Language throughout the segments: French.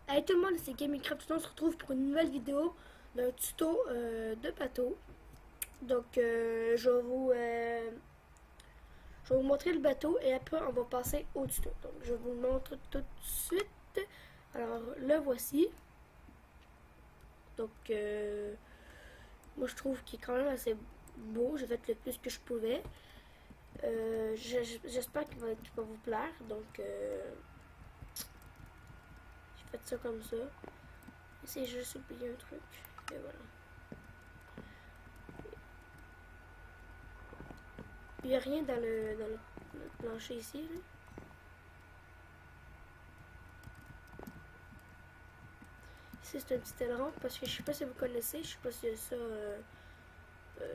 Hey tout le monde, c'est GamingCraft. On se retrouve pour une nouvelle vidéo d'un tuto de bateau. Donc, je vais vous montrer le bateau et après on va passer au tuto. Donc, je vous le montre tout de suite. Alors, le voici. Donc, moi je trouve qu'il est quand même assez beau. J'ai fait le plus que je pouvais. J'espère qu'il va vous plaire. Donc, j'ai fait ça comme ça. C'est juste oublier un truc. Et voilà. Il n'y a rien dans le plancher ici. Là. Ici, c'est un petit aileron parce que je sais pas si vous connaissez. Je sais pas s'il y a ça,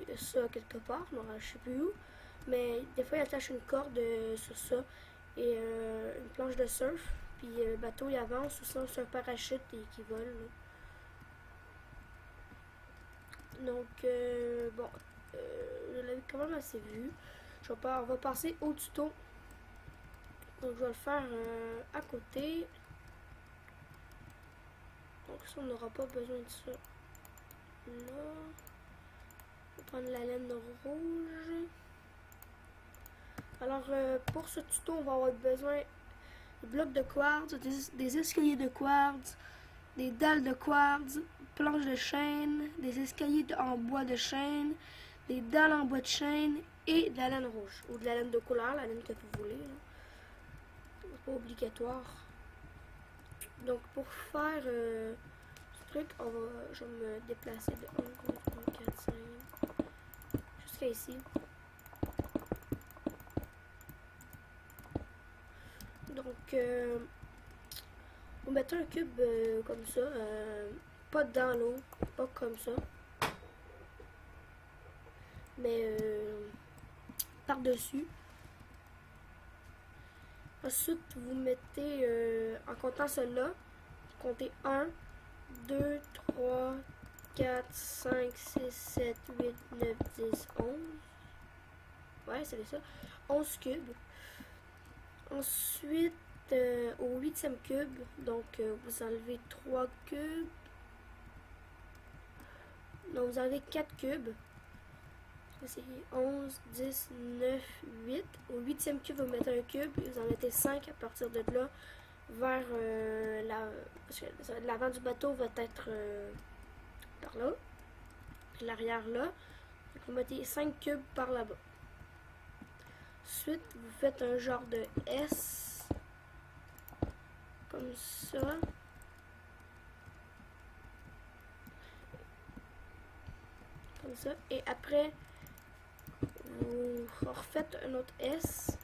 il y a ça quelque part. Non, je sais plus où. Mais des fois, il attache une corde sur ça et une planche de surf. Puis le bateau, il avance ou sinon c'est un parachute et qui vole. Là. Donc, bon, je l'avais quand même assez vu. On va passer au tuto. Donc, je vais le faire à côté. Donc, ça, on n'aura pas besoin de ça. Là, on va prendre la laine rouge. Alors, pour ce tuto, on va avoir besoin de blocs de quartz, des escaliers de quartz, des dalles de quartz, planches de chêne, des escaliers en bois de chêne, des dalles en bois de chêne et de la laine rouge. Ou de la laine de couleur, la laine que vous voulez. C'est pas obligatoire. Donc, pour faire ce truc, je vais me déplacer de 1, 2, 3, 4, 5, jusqu'à ici. Donc, on mettait un cube comme ça, pas dans l'eau, pas comme ça, mais par-dessus. Ensuite, vous mettez, en comptant cela, comptez 1, 2, 3, 4, 5, 6, 7, 8, 9, 10, 11. Ouais, c'est ça. 11 cubes. Ensuite, au 8e cube, donc vous enlevez 3 cubes. Donc vous enlevez 4 cubes. C'est 11, 10, 9, 8. Au 8e cube, vous mettez un cube et vous en mettez 5 à partir de là vers parce que l'avant du bateau va être par là. L'arrière là. Donc vous mettez 5 cubes par là-bas. Ensuite, vous faites un genre de S. Comme ça. Comme ça. Et après, vous refaites un autre S.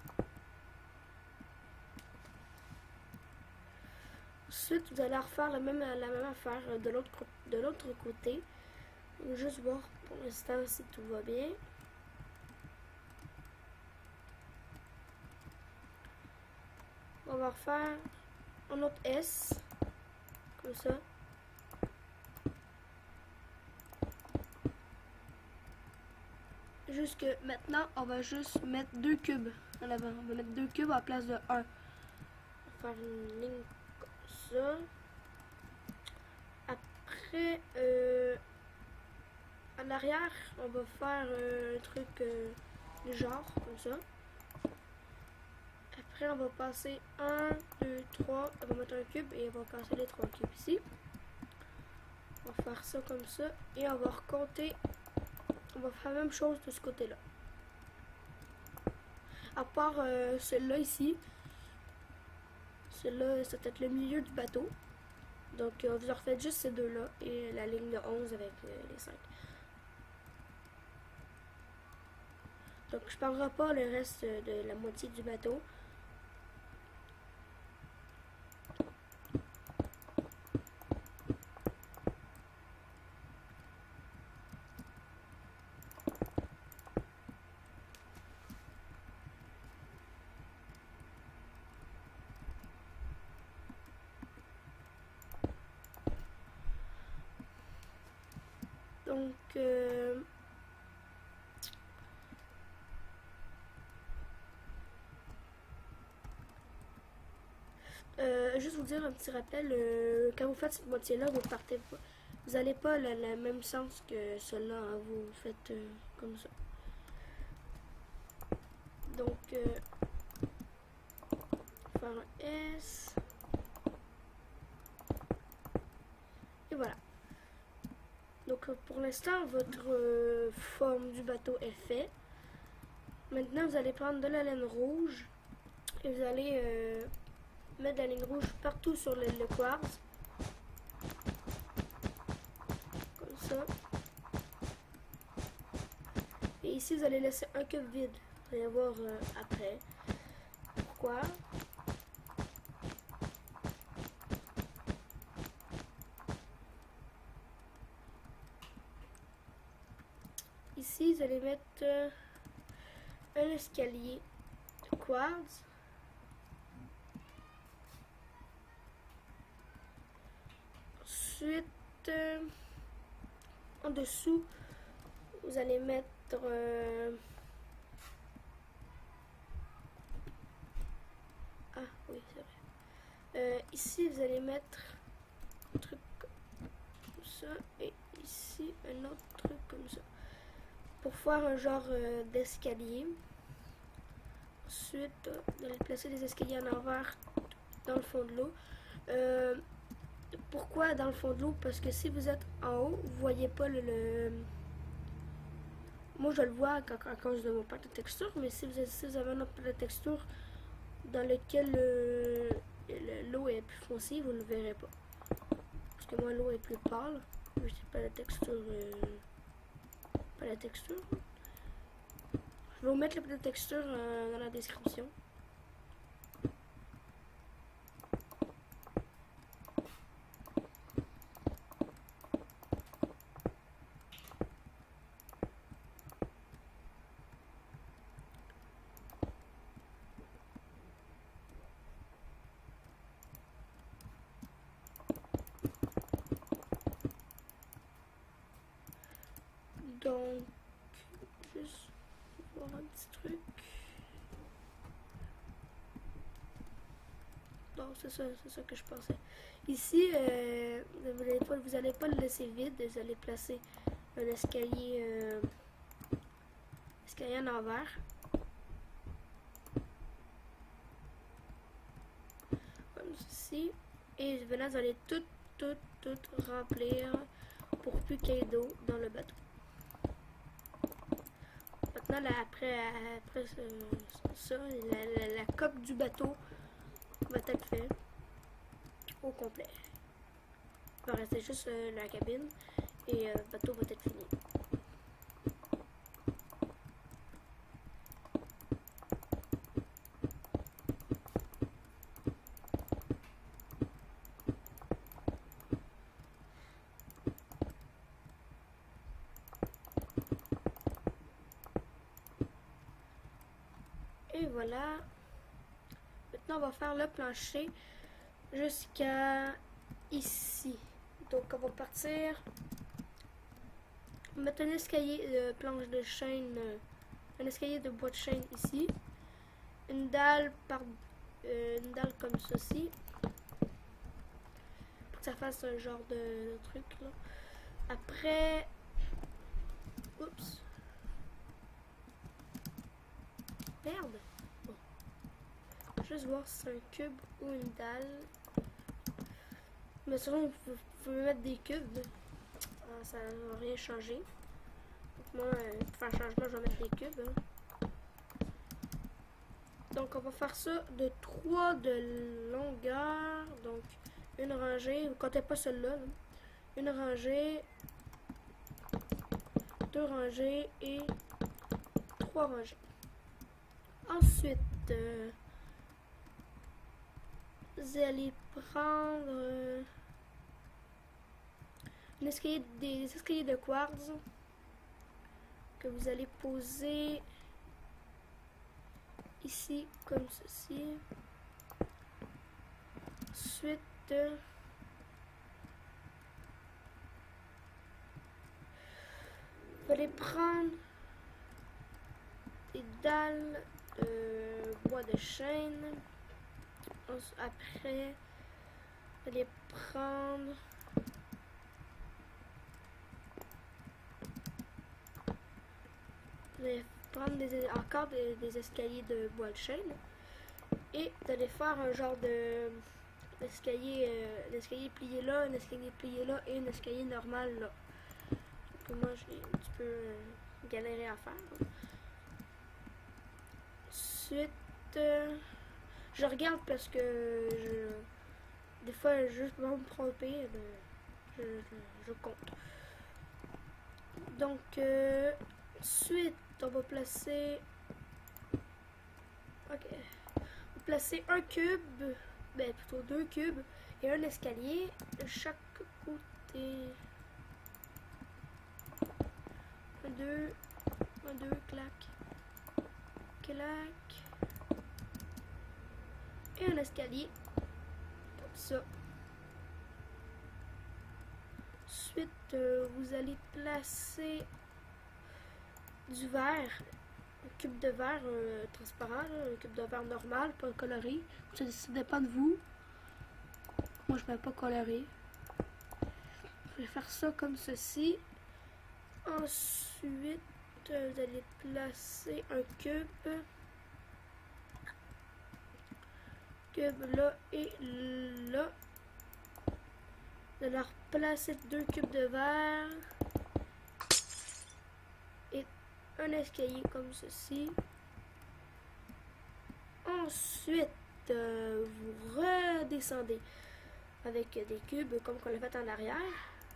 Ensuite, vous allez refaire la même affaire de l'autre côté. Juste voir pour l'instant si tout va bien. On va refaire un autre S. Comme ça. Jusque maintenant, on va juste mettre 2 cubes en avant. On va mettre 2 cubes à la place de 1. On va faire une ligne comme ça. Après, en arrière, on va faire un truc du genre, comme ça. Après, on va passer 1, 2, 3. On va mettre un cube et on va passer les 3 cubes ici. On va faire ça comme ça. Et on va recompter. On va faire la même chose de ce côté-là. À part celui-là ici. Celui-là, c'est peut-être le milieu du bateau. Donc, vous en refaites juste ces deux-là et la ligne de 11 avec les 5. Donc, je ne parlerai pas le reste de la moitié du bateau. Donc, juste vous dire un petit rappel, quand vous faites cette moitié-là, vous partez pas. Vous n'allez pas le même sens que cela, hein, vous faites comme ça. Donc, faire un S. Et voilà. Donc, pour l'instant, votre forme du bateau est faite. Maintenant, vous allez prendre de la laine rouge et vous allez mettre de la ligne rouge partout sur le quartz. Comme ça. Et ici, vous allez laisser un cube vide. Vous allez voir après. Pourquoi? Ici, vous allez mettre un escalier de quartz. Ensuite, en dessous, vous allez mettre ah oui, c'est vrai. Ici, vous allez mettre un truc comme ça et ici un autre truc comme ça pour faire un genre d'escalier. Ensuite, vous allez placer des escaliers en envers dans le fond de l'eau. Pourquoi dans le fond de l'eau? Parce que si vous êtes en haut, vous voyez pas moi je le vois à cause de mon pack de texture, mais si vous avez un autre pack de texture dans lequel l'eau est plus foncée, vous ne le verrez pas. Parce que moi l'eau est plus pâle. Je sais pas la texture. Pas la texture. Je vais vous mettre le pack de texture dans la description. Donc, juste voir un petit truc. Donc, c'est ça que je pensais. Ici, vous allez pas le laisser vide, vous allez placer un escalier, en envers. Comme ceci. Et maintenant, vous allez tout remplir pour plus qu'il y ait d'eau dans le bateau. Maintenant, là, après ça, la coque du bateau va être faite au complet. Il va rester juste la cabine et le bateau va être fini. Et voilà. Maintenant, on va faire le plancher jusqu'à ici. Donc, on va partir. On va mettre un escalier de planche de chêne, un escalier de bois de chêne ici. Une dalle comme ceci. Pour que ça fasse un genre de truc là. Après. Oups. Merde. Bon. Juste voir si c'est un cube ou une dalle. Mais sinon, vous pouvez mettre des cubes. Ça ne va rien changer. Donc moi, pour faire un changement, je vais mettre des cubes. Donc on va faire ça de 3 de longueur. Donc une rangée. Vous ne comptez pas celle-là. Une rangée. 2 rangées et 3 rangées. Ensuite, vous allez prendre des escaliers de quartz que vous allez poser ici comme ceci. Ensuite, vous allez prendre des dalles de bois de chêne. Après, Vous allez prendre encore des escaliers de bois de chêne et vous allez faire un genre de l'escalier plié là, un escalier plié là et un escalier normal là. Donc, moi j'ai un petit peu galéré à faire. Ensuite, je regarde parce que des fois juste pour me tromper, je compte. Donc ensuite on va placer un cube, plutôt deux cubes et un escalier de chaque côté. Un, deux, clac, et un escalier comme ça. Ensuite vous allez placer du verre, un cube de verre transparent, un cube de verre normal, pas coloré. Ça dépend de vous. Moi, je ne vais pas colorer. Je vais faire ça comme ceci. Ensuite, vous allez placer un cube là et là. Vous allez replacer deux cubes de verre et un escalier comme ceci. Ensuite, vous redescendez avec des cubes comme on l'a fait en arrière.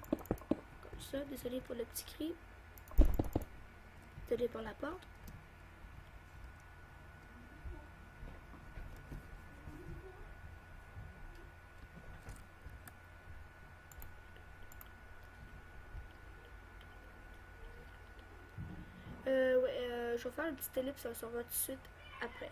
Comme ça, désolé pour le petit cri. Désolé pour la porte. Je vais faire une petite ellipse sur votre suite après.